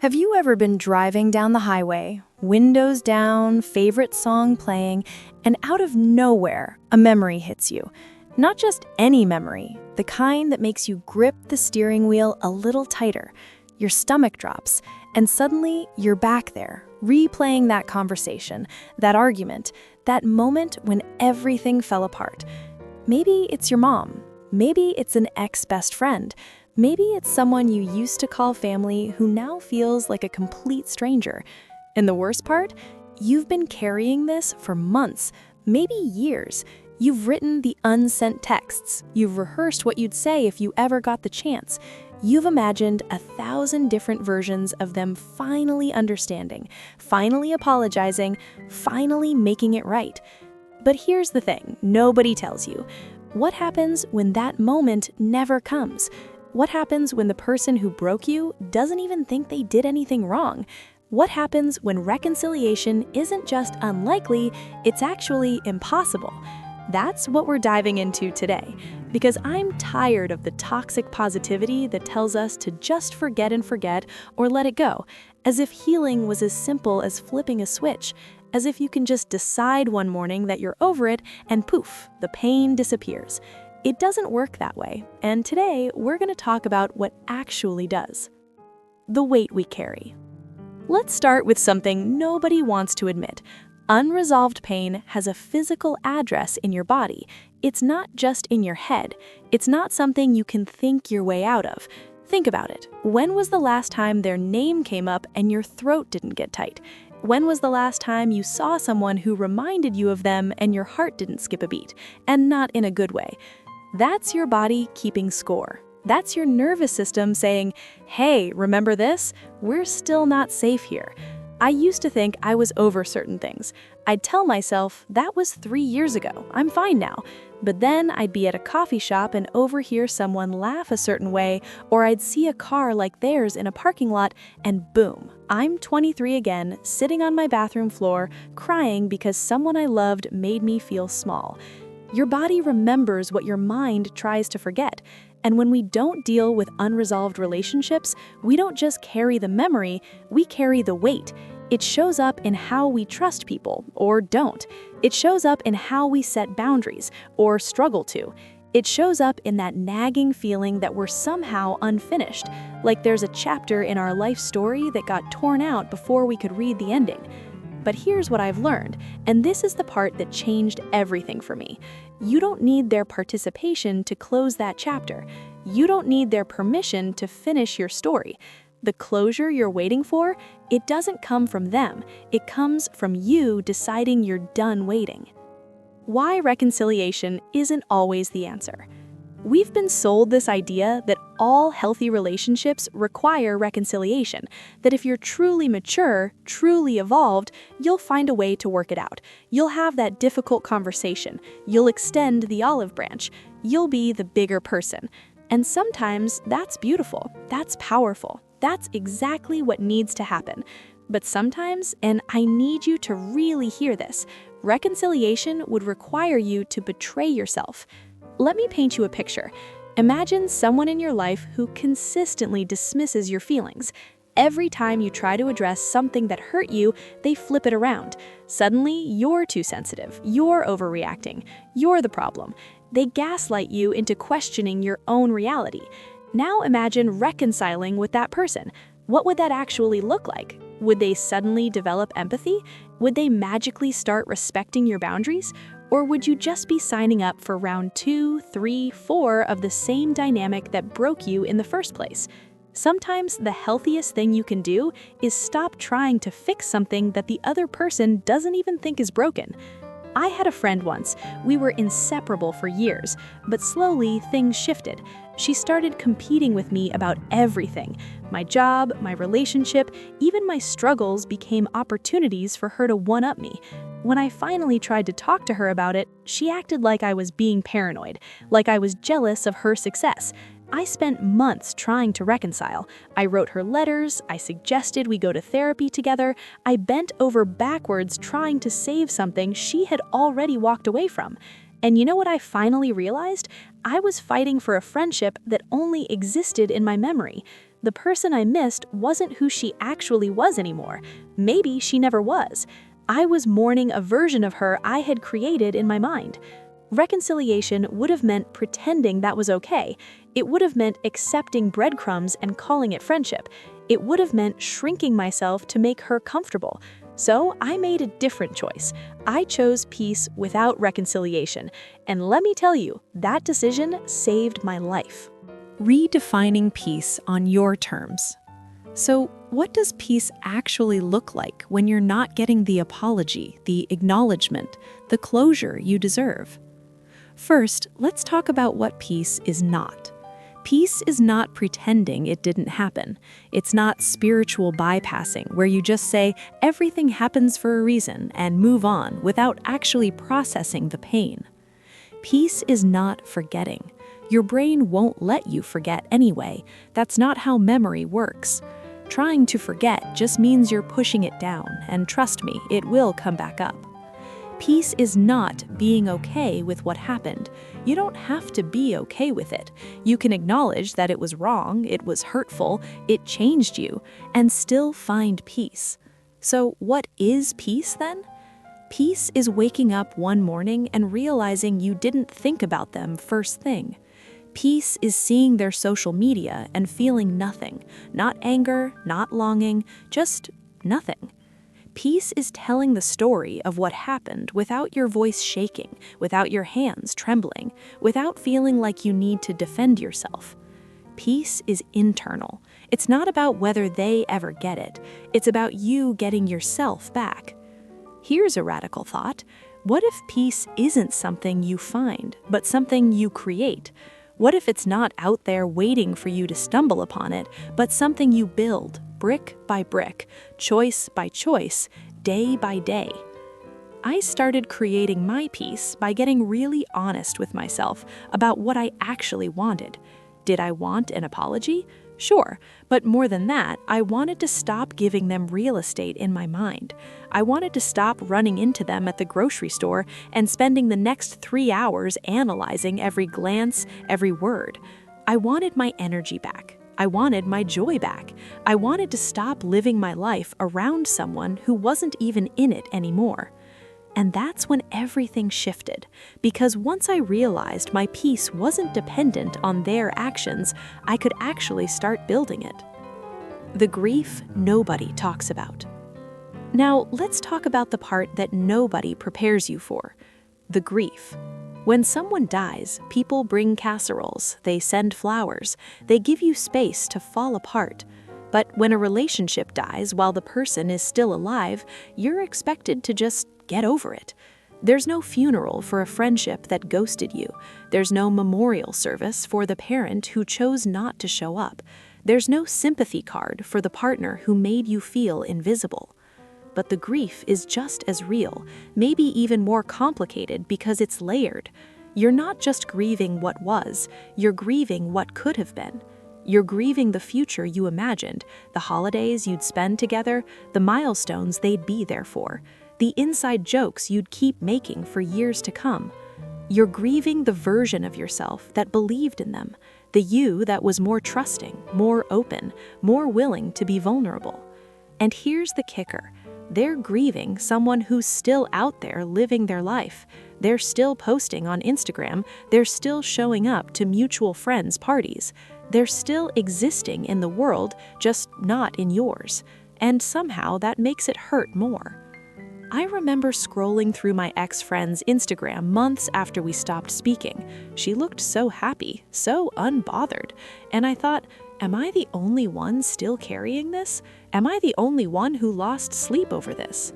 Have you ever been driving down the highway, windows down, favorite song playing, and out of nowhere, a memory hits you? Not just any memory, the kind that makes you grip the steering wheel a little tighter. Your stomach drops, and suddenly you're back there, replaying that conversation, that argument, that moment when everything fell apart. Maybe it's your mom. Maybe it's an ex-best friend. Maybe it's someone you used to call family who now feels like a complete stranger. And the worst part? You've been carrying this for months, maybe years. You've written the unsent texts. You've rehearsed what you'd say if you ever got the chance. You've imagined 1,000 different versions of them finally understanding, finally apologizing, finally making it right. But here's the thing, nobody tells you. What happens when that moment never comes? What happens when the person who broke you doesn't even think they did anything wrong? What happens when reconciliation isn't just unlikely, it's actually impossible? That's what we're diving into today, because I'm tired of the toxic positivity that tells us to just forget and forget or let it go, as if healing was as simple as flipping a switch, as if you can just decide one morning that you're over it and poof, the pain disappears. It doesn't work that way, and today we're going to talk about what actually does. The weight we carry. Let's start with something nobody wants to admit. Unresolved pain has a physical address in your body. It's not just in your head. It's not something you can think your way out of. Think about it. When was the last time their name came up and your throat didn't get tight? When was the last time you saw someone who reminded you of them and your heart didn't skip a beat? And not in a good way. That's your body keeping score. That's your nervous system saying, hey, remember this? We're still not safe here. I used to think I was over certain things. I'd tell myself, that was 3 years ago, I'm fine now. But then I'd be at a coffee shop and overhear someone laugh a certain way, or I'd see a car like theirs in a parking lot, and boom, I'm 23 again, sitting on my bathroom floor, crying because someone I loved made me feel small. Your body remembers what your mind tries to forget. And when we don't deal with unresolved relationships, we don't just carry the memory, we carry the weight. It shows up in how we trust people, or don't. It shows up in how we set boundaries, or struggle to. It shows up in that nagging feeling that we're somehow unfinished, like there's a chapter in our life story that got torn out before we could read the ending. But here's what I've learned, and this is the part that changed everything for me. You don't need their participation to close that chapter. You don't need their permission to finish your story. The closure you're waiting for, it doesn't come from them. It comes from you deciding you're done waiting. Why reconciliation isn't always the answer. We've been sold this idea that all healthy relationships require reconciliation, that if you're truly mature, truly evolved, you'll find a way to work it out. You'll have that difficult conversation. You'll extend the olive branch. You'll be the bigger person. And sometimes that's beautiful. That's powerful. That's exactly what needs to happen. But sometimes, and I need you to really hear this, reconciliation would require you to betray yourself. Let me paint you a picture. Imagine someone in your life who consistently dismisses your feelings. Every time you try to address something that hurt you, they flip it around. Suddenly, you're too sensitive. You're overreacting. You're the problem. They gaslight you into questioning your own reality. Now imagine reconciling with that person. What would that actually look like? Would they suddenly develop empathy? Would they magically start respecting your boundaries? Or would you just be signing up for round 2, 3, 4 of the same dynamic that broke you in the first place? Sometimes the healthiest thing you can do is stop trying to fix something that the other person doesn't even think is broken. I had a friend once. We were inseparable for years, but slowly things shifted. She started competing with me about everything. My job, my relationship, even my struggles became opportunities for her to one-up me. When I finally tried to talk to her about it, she acted like I was being paranoid, like I was jealous of her success. I spent months trying to reconcile. I wrote her letters, I suggested we go to therapy together, I bent over backwards trying to save something she had already walked away from. And you know what I finally realized? I was fighting for a friendship that only existed in my memory. The person I missed wasn't who she actually was anymore. Maybe she never was. I was mourning a version of her I had created in my mind. Reconciliation would have meant pretending that was okay. It would have meant accepting breadcrumbs and calling it friendship. It would have meant shrinking myself to make her comfortable. So I made a different choice. I chose peace without reconciliation. And let me tell you, that decision saved my life. Redefining peace on your terms. So, what does peace actually look like when you're not getting the apology, the acknowledgement, the closure you deserve? First, let's talk about what peace is not. Peace is not pretending it didn't happen. It's not spiritual bypassing, where you just say everything happens for a reason and move on without actually processing the pain. Peace is not forgetting. Your brain won't let you forget anyway. That's not how memory works. Trying to forget just means you're pushing it down, and trust me, it will come back up. Peace is not being okay with what happened. You don't have to be okay with it. You can acknowledge that it was wrong, it was hurtful, it changed you, and still find peace. So what is peace then? Peace is waking up one morning and realizing you didn't think about them first thing. Peace is seeing their social media and feeling nothing, not anger, not longing, just nothing. Peace is telling the story of what happened without your voice shaking, without your hands trembling, without feeling like you need to defend yourself. Peace is internal. It's not about whether they ever get it. It's about you getting yourself back. Here's a radical thought. What if peace isn't something you find, but something you create? What if it's not out there waiting for you to stumble upon it, but something you build, brick by brick, choice by choice, day by day? I started creating my peace by getting really honest with myself about what I actually wanted. Did I want an apology? Sure, but more than that, I wanted to stop giving them real estate in my mind. I wanted to stop running into them at the grocery store and spending the next 3 hours analyzing every glance, every word. I wanted my energy back. I wanted my joy back. I wanted to stop living my life around someone who wasn't even in it anymore. And that's when everything shifted, because once I realized my peace wasn't dependent on their actions, I could actually start building it. The grief nobody talks about. Now, let's talk about the part that nobody prepares you for, the grief. When someone dies, people bring casseroles, they send flowers, they give you space to fall apart. But when a relationship dies while the person is still alive, you're expected to just get over it. There's no funeral for a friendship that ghosted you. There's no memorial service for the parent who chose not to show up. There's no sympathy card for the partner who made you feel invisible. But the grief is just as real, maybe even more complicated because it's layered. You're not just grieving what was, you're grieving what could have been. You're grieving the future you imagined, the holidays you'd spend together, the milestones they'd be there for, the inside jokes you'd keep making for years to come. You're grieving the version of yourself that believed in them, the you that was more trusting, more open, more willing to be vulnerable. And here's the kicker. They're grieving someone who's still out there living their life. They're still posting on Instagram. They're still showing up to mutual friends' parties. They're still existing in the world, just not in yours. And somehow that makes it hurt more. I remember scrolling through my ex-friend's Instagram months after we stopped speaking. She looked so happy, so unbothered. And I thought, am I the only one still carrying this? Am I the only one who lost sleep over this?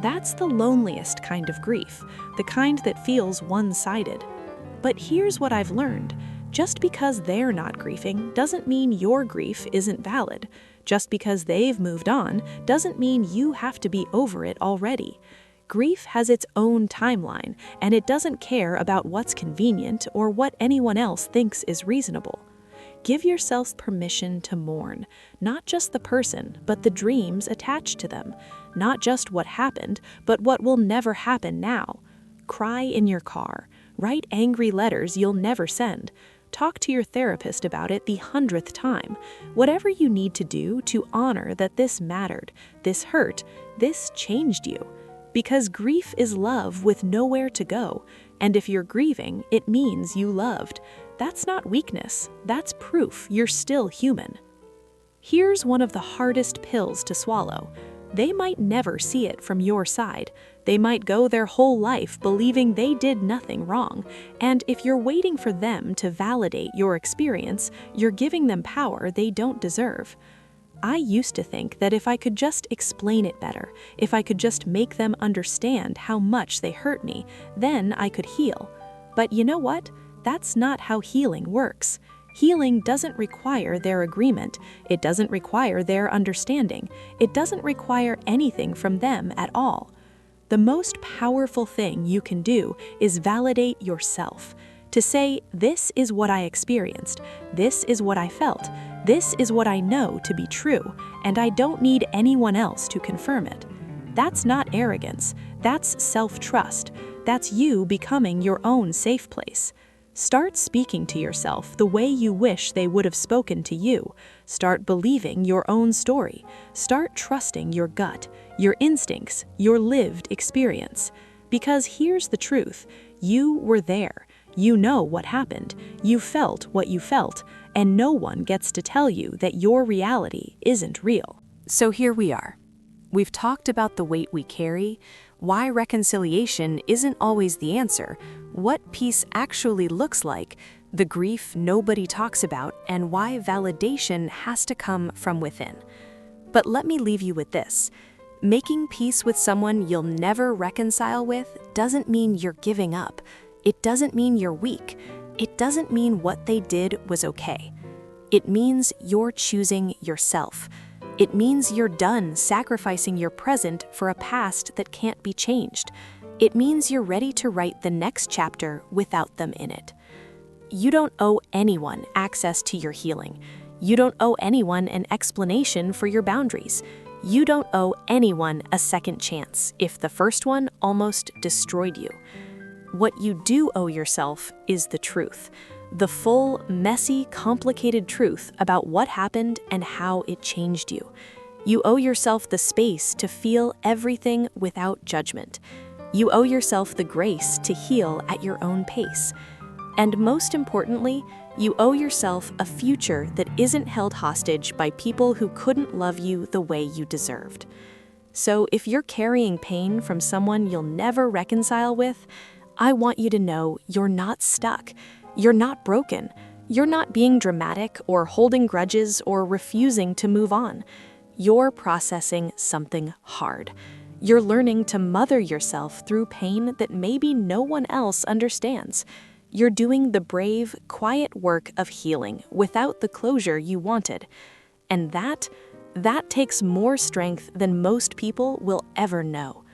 That's the loneliest kind of grief, the kind that feels one-sided. But here's what I've learned. Just because they're not grieving doesn't mean your grief isn't valid. Just because they've moved on doesn't mean you have to be over it already. Grief has its own timeline, and it doesn't care about what's convenient or what anyone else thinks is reasonable. Give yourself permission to mourn, not just the person, but the dreams attached to them. Not just what happened, but what will never happen now. Cry in your car. Write angry letters you'll never send. Talk to your therapist about it the 100th time. Whatever you need to do to honor that this mattered, this hurt, this changed you. Because grief is love with nowhere to go. And if you're grieving, it means you loved. That's not weakness. That's proof you're still human. Here's one of the hardest pills to swallow. They might never see it from your side. They might go their whole life believing they did nothing wrong. And if you're waiting for them to validate your experience, you're giving them power they don't deserve. I used to think that if I could just explain it better, if I could just make them understand how much they hurt me, then I could heal. But you know what? That's not how healing works. Healing doesn't require their agreement. It doesn't require their understanding. It doesn't require anything from them at all. The most powerful thing you can do is validate yourself. To say, this is what I experienced, this is what I felt, this is what I know to be true, and I don't need anyone else to confirm it. That's not arrogance, that's self-trust. That's you becoming your own safe place. Start speaking to yourself the way you wish they would have spoken to you. Start believing your own story. Start trusting your gut, your instincts, your lived experience. Because here's the truth, you were there. You know what happened. You felt what you felt, and no one gets to tell you that your reality isn't real. So here we are. We've talked about the weight we carry, why reconciliation isn't always the answer, what peace actually looks like, the grief nobody talks about, and why validation has to come from within. But let me leave you with this. Making peace with someone you'll never reconcile with doesn't mean you're giving up. It doesn't mean you're weak. It doesn't mean what they did was okay. It means you're choosing yourself. It means you're done sacrificing your present for a past that can't be changed. It means you're ready to write the next chapter without them in it. You don't owe anyone access to your healing. You don't owe anyone an explanation for your boundaries. You don't owe anyone a second chance if the first one almost destroyed you. What you do owe yourself is the truth. The full, messy, complicated truth about what happened and how it changed you. You owe yourself the space to feel everything without judgment. You owe yourself the grace to heal at your own pace. And most importantly, you owe yourself a future that isn't held hostage by people who couldn't love you the way you deserved. So if you're carrying pain from someone you'll never reconcile with, I want you to know you're not stuck. You're not broken. You're not being dramatic or holding grudges or refusing to move on. You're processing something hard. You're learning to mother yourself through pain that maybe no one else understands. You're doing the brave, quiet work of healing without the closure you wanted. And that takes more strength than most people will ever know.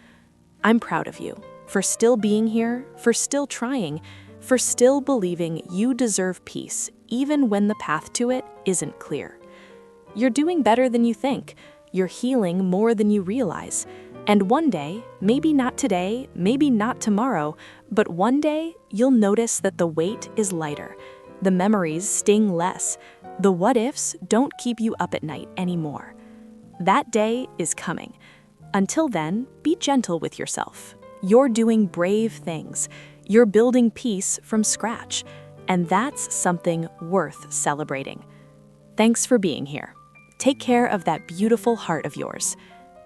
I'm proud of you for still being here, for still trying, for still believing you deserve peace, even when the path to it isn't clear. You're doing better than you think. You're healing more than you realize. And one day, maybe not today, maybe not tomorrow, but one day you'll notice that the weight is lighter. The memories sting less. The what-ifs don't keep you up at night anymore. That day is coming. Until then, be gentle with yourself. You're doing brave things. You're building peace from scratch. And that's something worth celebrating. Thanks for being here. Take care of that beautiful heart of yours.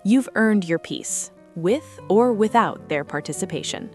You've earned your peace, with or without their participation.